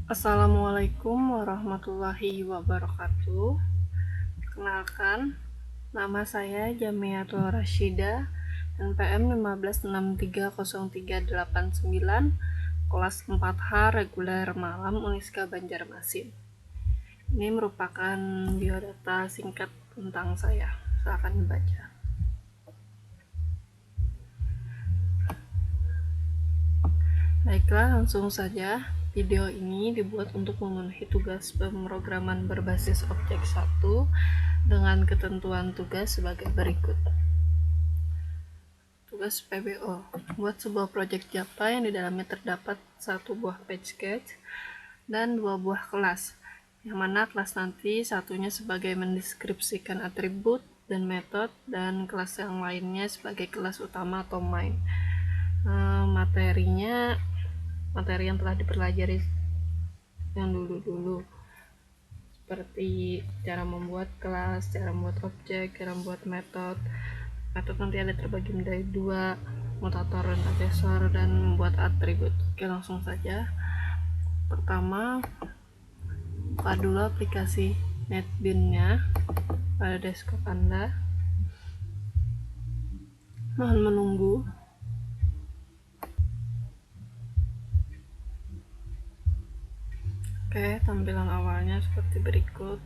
Assalamualaikum warahmatullahi wabarakatuh. Kenalkan, nama saya Jamiatul Rasyida, NPM 15630389, kelas 4H reguler malam Uniska Banjarmasin. Ini merupakan biodata singkat tentang saya. Silakan dibaca. Baiklah, langsung saja. Video ini dibuat untuk memenuhi tugas pemrograman berbasis objek 1 dengan ketentuan tugas sebagai berikut. Tugas PBO, buat sebuah proyek Java yang di dalamnya terdapat satu buah page sketch dan dua buah kelas, yang mana kelas nanti satunya sebagai mendeskripsikan atribut dan metode, dan kelas yang lainnya sebagai kelas utama atau main. Materi yang telah dipelajari yang dulu-dulu, seperti cara membuat kelas, cara membuat objek, cara membuat metode. Metode nanti ada terbagi menjadi dua, mutator dan asesor, dan membuat atribut. Oke, langsung saja. Pertama, buka dulu aplikasi NetBeans-nya pada desktop Anda. Mohon menunggu. Oke, tampilan awalnya seperti berikut.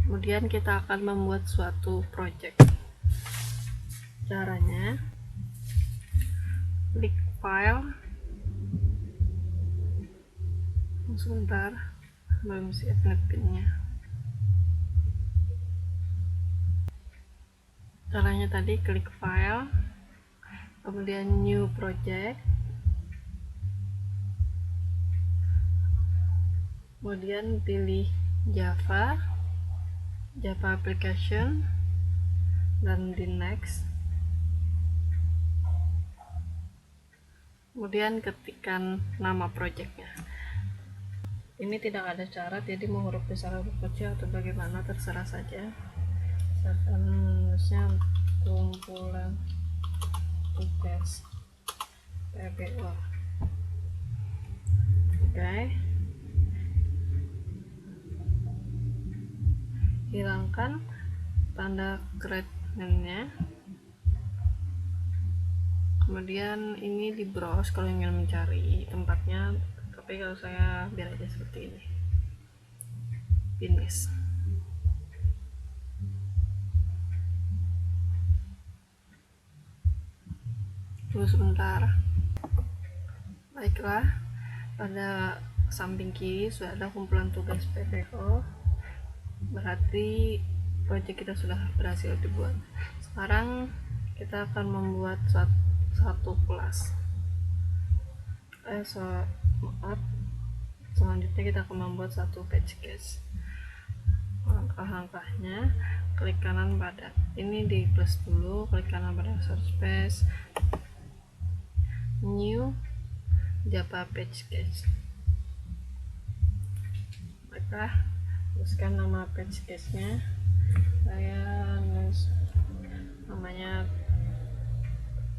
Kemudian kita akan membuat suatu project. Caranya, klik file. Sebentar, belum siap NetBeans-nya. Caranya tadi klik file, kemudian new project, kemudian pilih Java application, dan di next. Kemudian ketikkan nama projectnya. Ini tidak ada syarat, jadi mau huruf besar huruf kecil atau bagaimana terserah saja. Saya akan menulisnya kumpulan tugas PBO. Oke. Hilangkan tanda create-nya. Kemudian ini di browse kalau ingin mencari tempatnya, tapi kalau saya biar aja seperti ini. Finish. Tunggu sebentar. Baiklah, pada samping kiri sudah ada kumpulan tugas PPO, berarti proyek kita sudah berhasil dibuat. Sekarang kita akan membuat satu kelas. Selanjutnya kita akan membuat satu page sketch. Langkah-langkahnya, klik kanan pada ini di plus dulu, klik kanan pada search space, new Java page sketch. Baiklah, tuliskan nama page sketch-nya. Saya nulis namanya,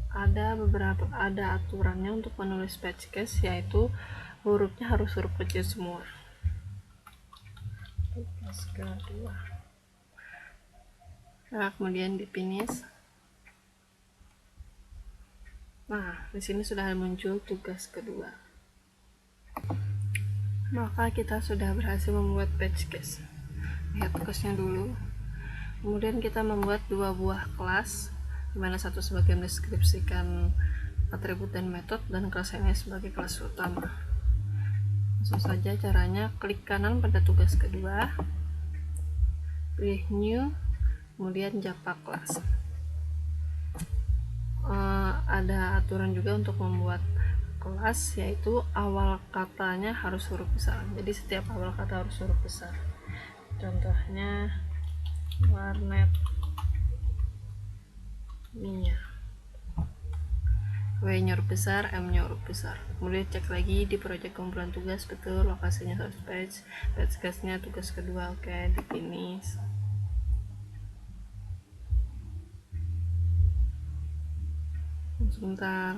ada aturannya untuk menulis page sketch, yaitu hurufnya harus huruf kecil semua. Tugas kedua. Nah, kemudian di finish. Nah, di sini sudah muncul tugas kedua. Maka kita sudah berhasil membuat page sketch. Lihat tugasnya dulu. Kemudian kita membuat dua buah kelas, dimana satu sebagai mendeskripsikan atribut dan metode, dan kelas ini sebagai kelas utama. Langsung saja caranya, klik kanan pada tugas kedua, pilih new, kemudian Java class. Ada aturan juga untuk membuat kelas, yaitu awal katanya harus huruf besar. Jadi setiap awal kata harus huruf besar. Contohnya warnet minyak, W-nya huruf besar, M-nya huruf besar. Kemudian cek lagi di proyek kumpulan tugas, betul lokasinya source page sketch-nya tugas kedua. Oke, di finish. Sebentar.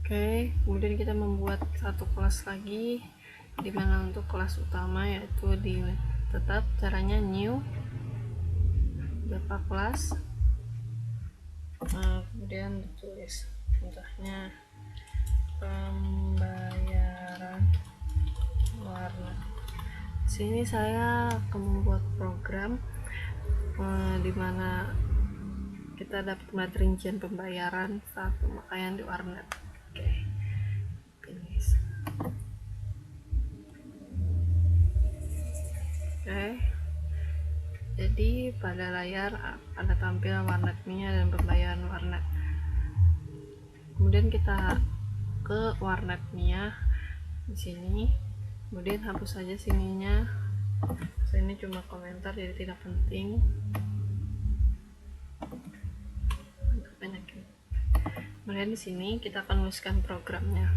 Oke, kemudian kita membuat satu kelas lagi, dimana untuk kelas utama yaitu tetap caranya new Java kelas. Kemudian ditulis contohnya pembayaran warna. Sini saya akan membuat program dimana kita dapat melihat rincian pembayaran saat pemakaian di warnet. Oke, finish. Oke, jadi pada layar ada tampil warnet.me dan pembayaran warnet. Kemudian kita ke warnet.me di sini, kemudian hapus saja sininya. Ini cuma komentar jadi tidak penting. Kemudian di sini kita akan menuliskan programnya.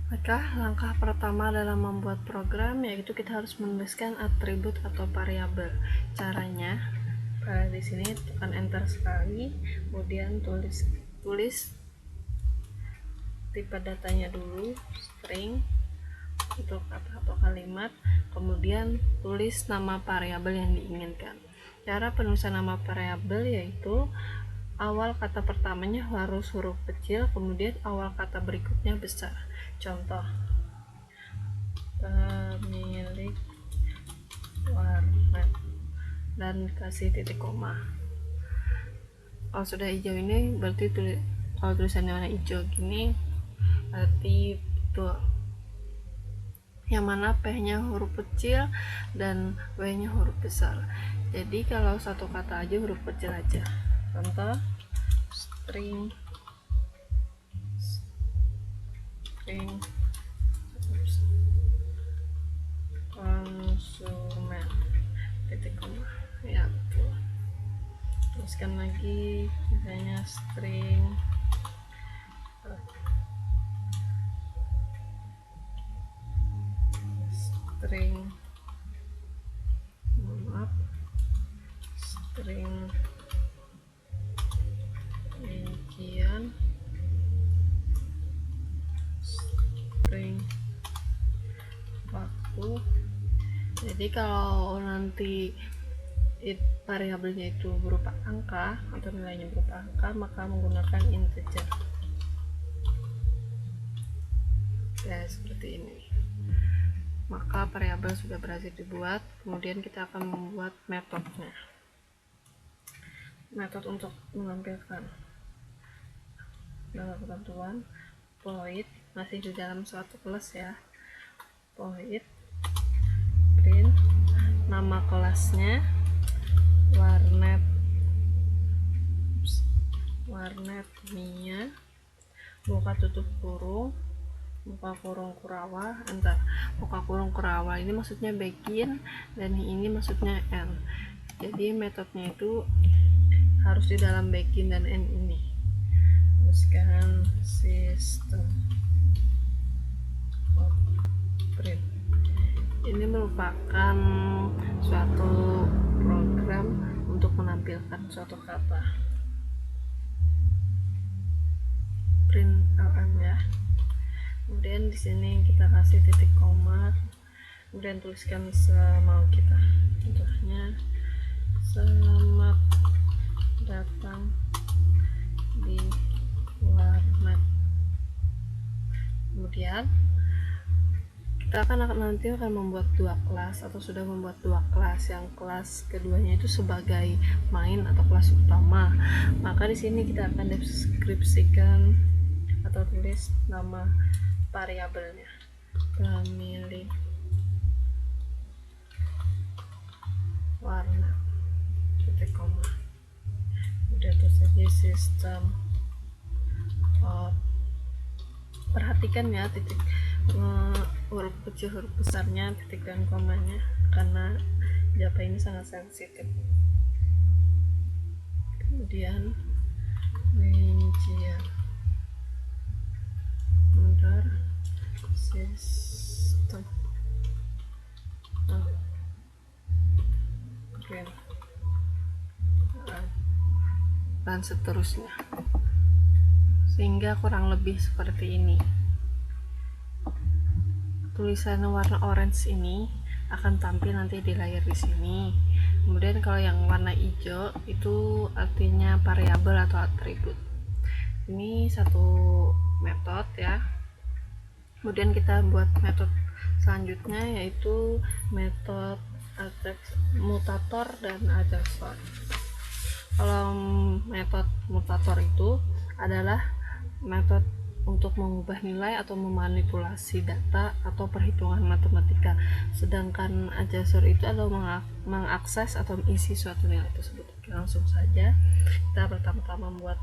Maka langkah pertama dalam membuat program yaitu kita harus menuliskan atribut atau variabel. Caranya di sini tekan enter sekali, kemudian tulis tipe datanya dulu, string untuk kata atau kalimat, kemudian tulis nama variabel yang diinginkan. Cara penulisan nama variabel yaitu awal kata pertamanya harus huruf kecil, kemudian awal kata berikutnya besar. Contoh, pemilik warnet, dan kasih titik koma. Kalau sudah hijau ini berarti kalau tulisannya warna hijau gini berarti betul. Yang mana P-nya huruf kecil dan W-nya huruf besar. Jadi kalau satu kata aja huruf kecil aja. Contoh, string konsumen titik koma. Ya betul. Teruskan lagi, misalnya string rincian, string waktu. Jadi kalau nanti variabelnya itu berupa angka atau nilainya berupa angka, maka menggunakan integer. Ya, seperti ini. Maka variabel sudah berhasil dibuat. Kemudian kita akan membuat metodenya. Metode untuk menampilkan dalam ketentuan void, masih di dalam suatu kelas ya, void print nama kelasnya warnet.me, buka tutup kurung, buka kurung kurawa, entar buka kurung kurawa ini maksudnya begin dan ini maksudnya end. Jadi metodenya itu harus di dalam begin dan end ini. Teruskan sistem print. Ini merupakan suatu program untuk menampilkan suatu kata. Print lm ya. Kemudian di sini kita kasih titik koma, kemudian tuliskan semau kita. Contohnya, selamat datang di warnet. Kemudian kita nanti akan membuat dua kelas atau sudah membuat dua kelas. Yang kelas keduanya itu sebagai main atau kelas utama. Maka di sini kita akan deskripsikan atau tulis nama variabelnya, pemilik warna titik koma, kemudian terus saja sistem. Perhatikan ya titik huruf kecil huruf besarnya, titik dan komanya, karena Java ini sangat sensitif. Kemudian rincian, sistem dan seterusnya. sehingga kurang lebih seperti ini. Tulisan warna orange ini akan tampil nanti di layar di sini. Kemudian kalau yang warna hijau itu artinya variabel atau atribut. Ini satu metode ya. Kemudian kita buat metode selanjutnya, yaitu metode mutator dan adjustor. Kalau metode mutator itu adalah metode untuk mengubah nilai atau memanipulasi data atau perhitungan matematika, sedangkan adjustor itu adalah mengakses atau mengisi suatu nilai tersebut. Oke, langsung saja kita pertama-tama membuat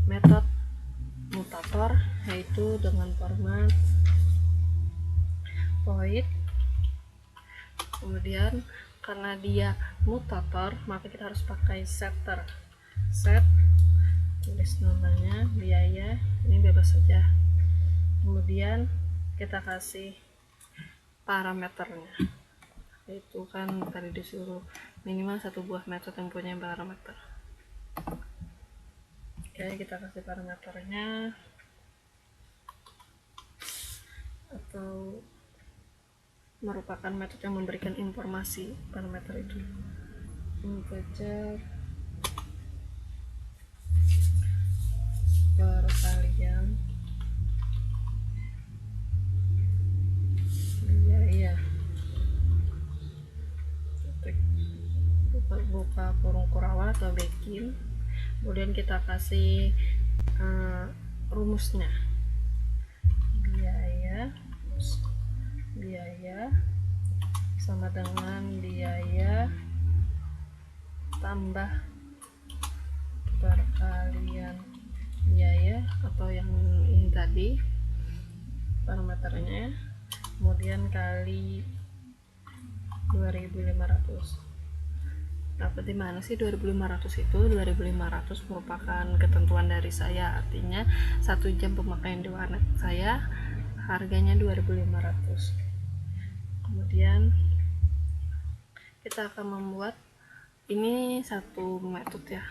metode mutator, yaitu dengan format void. Kemudian karena dia mutator, maka kita harus pakai setter. Set, tulis namanya, biaya, ini bebas saja. Kemudian kita kasih parameternya, itu kan tadi disuruh minimal satu buah metode yang punya parameter. Oke, kita kasih parameternya, atau merupakan metode yang memberikan informasi parameter itu. Integer perkalian biaya, buka kurung kurawal atau bikin. Kemudian kita kasih rumusnya, biaya sama dengan biaya tambah perkalian biaya, atau yang ini tadi parameternya, kemudian kali 2500. dapat di mana sih 2500 itu? 2500 merupakan ketentuan dari saya, artinya 1 jam pemakaian di warnet saya harganya 2500. Kemudian kita akan membuat ini satu metode ya.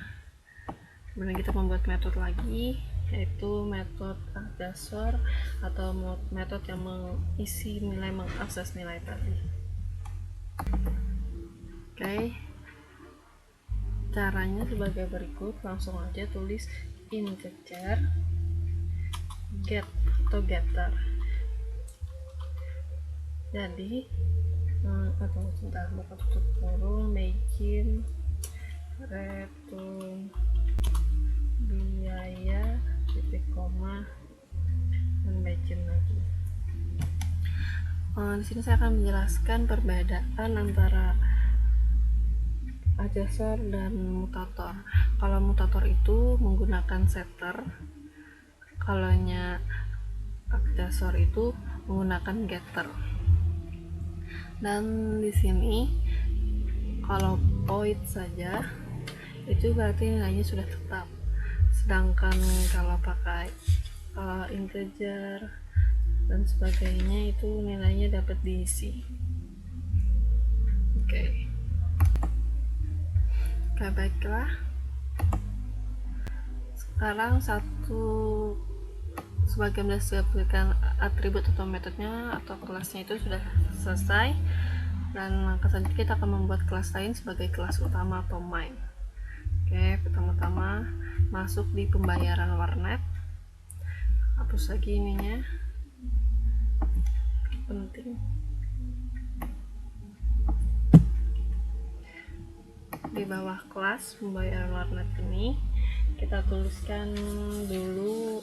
Kemudian kita membuat metode lagi, yaitu metode adjustor atau metode yang mengisi nilai, mengakses nilai tadi. Oke, caranya sebagai berikut. Langsung aja tulis integer get atau getter. Jadi atau sebentar, buka tutup kurung, bikin return biaya titik koma dan bikin lagi. Di sini saya akan menjelaskan perbedaan antara adjustor dan mutator. Kalau mutator itu menggunakan setter, kalau adjustor itu menggunakan getter. Dan di sini kalau void saja itu berarti nilainya sudah tetap, sedangkan kalau pakai integer dan sebagainya itu nilainya dapat diisi. Oke, baiklah. Sekarang sebagian dari sebagian atribut atau metodenya atau kelasnya itu sudah selesai, dan langkah selanjutnya kita akan membuat kelas lain sebagai kelas utama atau main. Oke, pertama-tama masuk di pembayaran warnet, hapus lagi ininya, penting. Di bawah kelas pembayaran warnet ini kita tuliskan dulu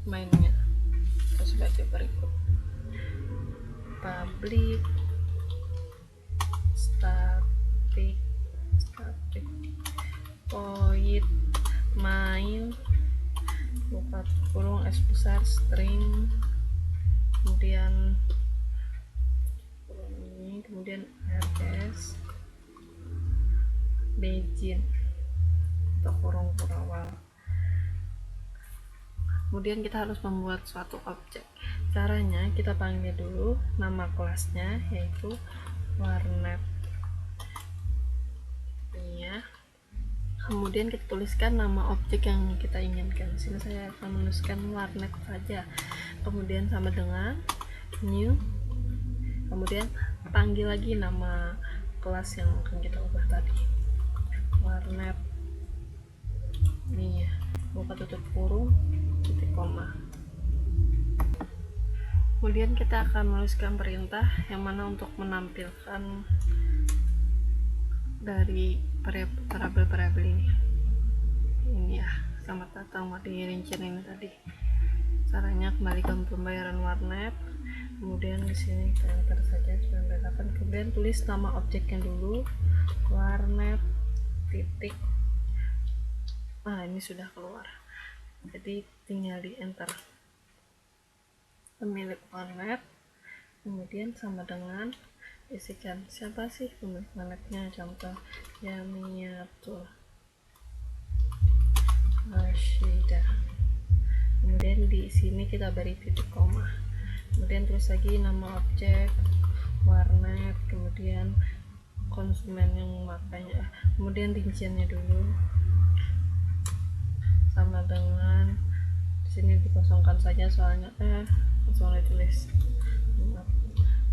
mainnya sebagai berikut: public static void main buka kurung S besar string, kemudian kurung ini, kemudian rs begin atau kurung kurawal. Kemudian kita harus membuat suatu objek. Caranya kita panggil dulu nama kelasnya, yaitu warnet ini ya. Kemudian kita tuliskan nama objek yang kita inginkan. Di sini saya akan menuliskan warnet saja. Kemudian sama dengan new. Kemudian panggil lagi nama kelas yang akan kita ubah tadi. Warnet. Ini ya. Buka tutup kurung, titik koma. Kemudian kita akan menuliskan perintah yang mana untuk menampilkan dari variabel ini ya. Selamat datang di rincian ini tadi. Caranya kembalikan pembayaran warnet, kemudian di sini kita enter saja 98, kemudian tulis nama objeknya dulu, warnet titik. Ini sudah keluar, jadi tinggal di enter pemilik warnet, kemudian sama dengan isikan siapa sih pemilik warnetnya, contoh Yamiyatul Rashida. Kemudian di sini kita beri titik koma, kemudian terus lagi nama objek warnet, kemudian konsumen yang makanya, kemudian rinciannya dulu sama dengan di sini dikosongkan saja soalnya langsung ditulis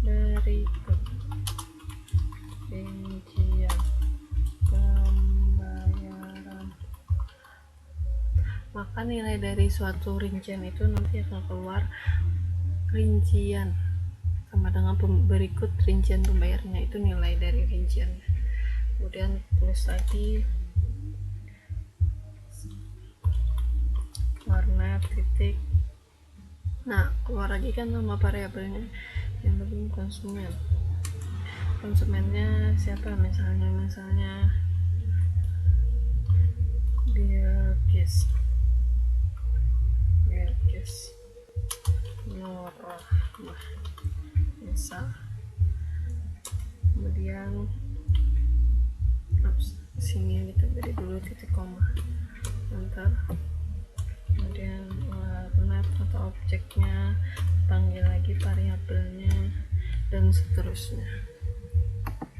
berikut rincian pembayaran. Maka nilai dari suatu rincian itu nanti akan keluar rincian sama dengan berikut rincian pembayarannya, itu nilai dari rincian. Kemudian tulis lagi warnet titik. Keluar lagi kan nama variabelnya yang belum konsumennya siapa, misalnya Bilqis Nurrahmah misal. Kemudian sini kita beri dulu titik koma, enter. Kemudian warnet atau objeknya, panggil lagi variabelnya, dan seterusnya.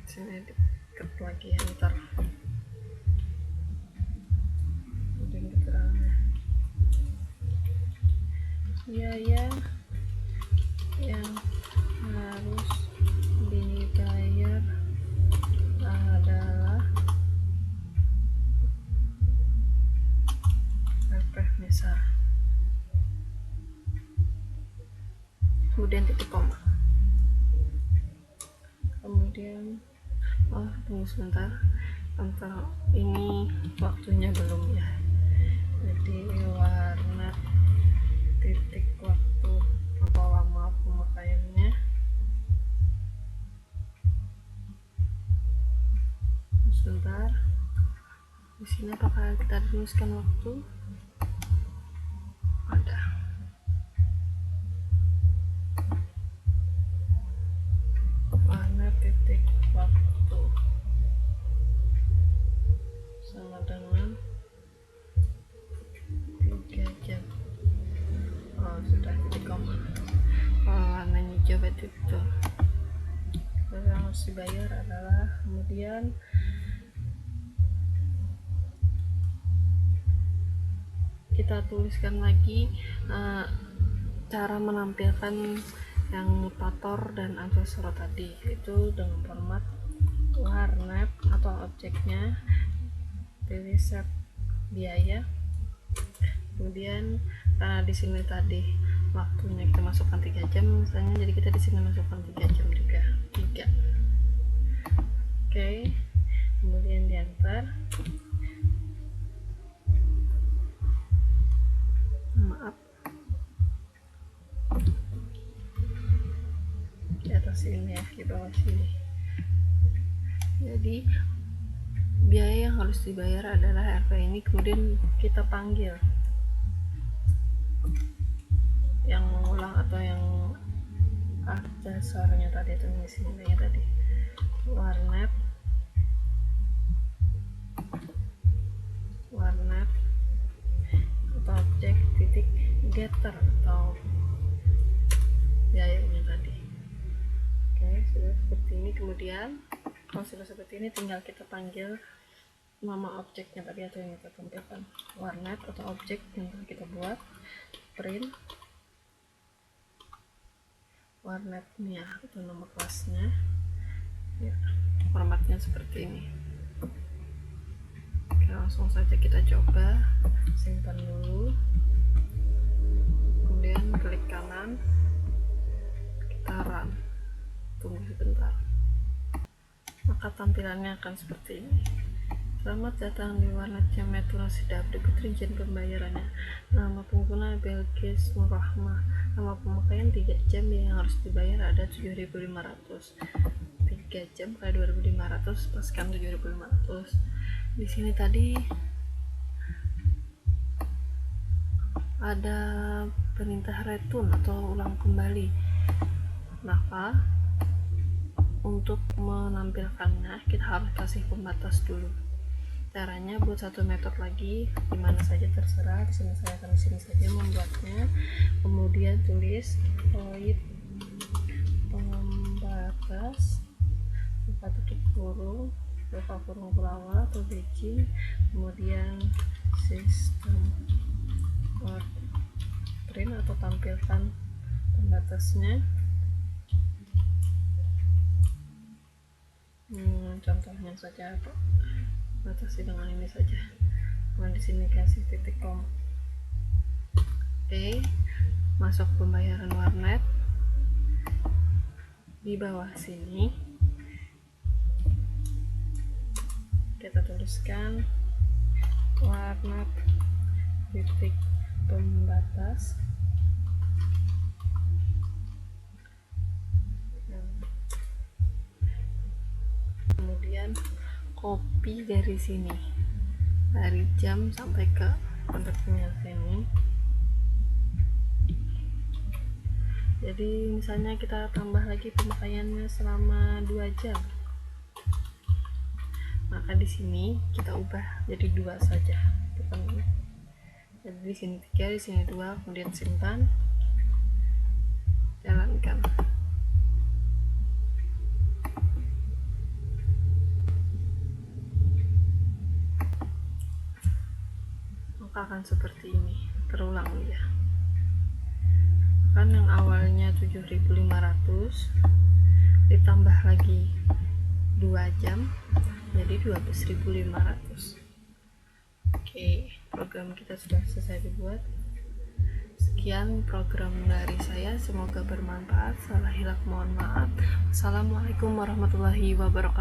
Sini diketik lagi enter. Kemudian keterangannya biaya yang harus dibayar adalah misal. Kemudian titik koma, kemudian tunggu sebentar, antara ini waktunya belum ya, jadi warnet titik waktu atau lama pemakaiannya sebentar. Di sini apakah kita tuliskan waktu? Ada. Warnet titik waktu sama dengan 3 jam. Sudah titik koma. Warnanya hijau itu. Yang harus dibayar adalah, kemudian kita tuliskan lagi cara menampilkan yang mutator dan ancesor tadi, itu dengan format warnet atau objeknya, pilih set biaya. Kemudian karena di sini tadi waktunya kita masukkan 3 jam misalnya, jadi kita di sini masukkan 3 jam juga, 3. Oke. Kemudian di enter. Maaf, di atas ini ya, di bawah sini. Jadi biaya yang harus dibayar adalah RP ini, kemudian kita panggil yang mengulang atau yang aksesornya tadi, itu ngisi nilainya tadi, warnet atau objek titik getter atau biayanya tadi. Oke, sudah seperti ini. Kemudian kalau sudah seperti ini tinggal kita panggil nama objeknya tadi atau yang kita tampilkan, warnet atau objek yang telah kita buat, print warnetnya atau nama kelasnya ya, formatnya seperti ini. Oke, langsung saja kita coba, simpan dulu, kemudian klik kanan, kita run, tunggu sebentar, maka tampilannya akan seperti ini. Selamat datang di warnet Jamet Tunasidah. Berikut rincian pembayarannya. Nama pengguna Belkis Murrahmah. Nama pemakaian 3 jam yang harus dibayar ada 7.500. 3 jam kali 2.500 paskan 7.500. Di sini tadi ada perintah return atau ulang kembali. Maka untuk menampilkannya kita harus kasih pembatas dulu. Caranya buat satu metode lagi, dimana saja terserah. Di sini saya akan sini saja membuatnya. Kemudian tulis void pembatas buka tutup kurung, buka kurung pelawak atau bridging, kemudian sistem print atau tampilkan pembatasnya. Contohnya saja apa? Batasi dengan ini saja. Kemudian di sini kasih titik koma. Oke, masuk pembayaran warnet. Di bawah sini kita tuliskan warnet titik pembatas. Kemudian copy dari sini, dari jam sampai ke kontaknya sini. Jadi misalnya kita tambah lagi pemakaiannya selama 2 jam, maka di sini kita ubah jadi 2 saja. Jadi di sini 3, di sini 2, kemudian simpan, jalankan. Maka akan seperti ini, terulang ya. Kan yang awalnya 7.500 ditambah lagi 2 jam jadi 12.500. Oke, program kita sudah selesai dibuat. Sekian program dari saya, semoga bermanfaat. Salah hilaf mohon maaf. Assalamualaikum warahmatullahi wabarakatuh.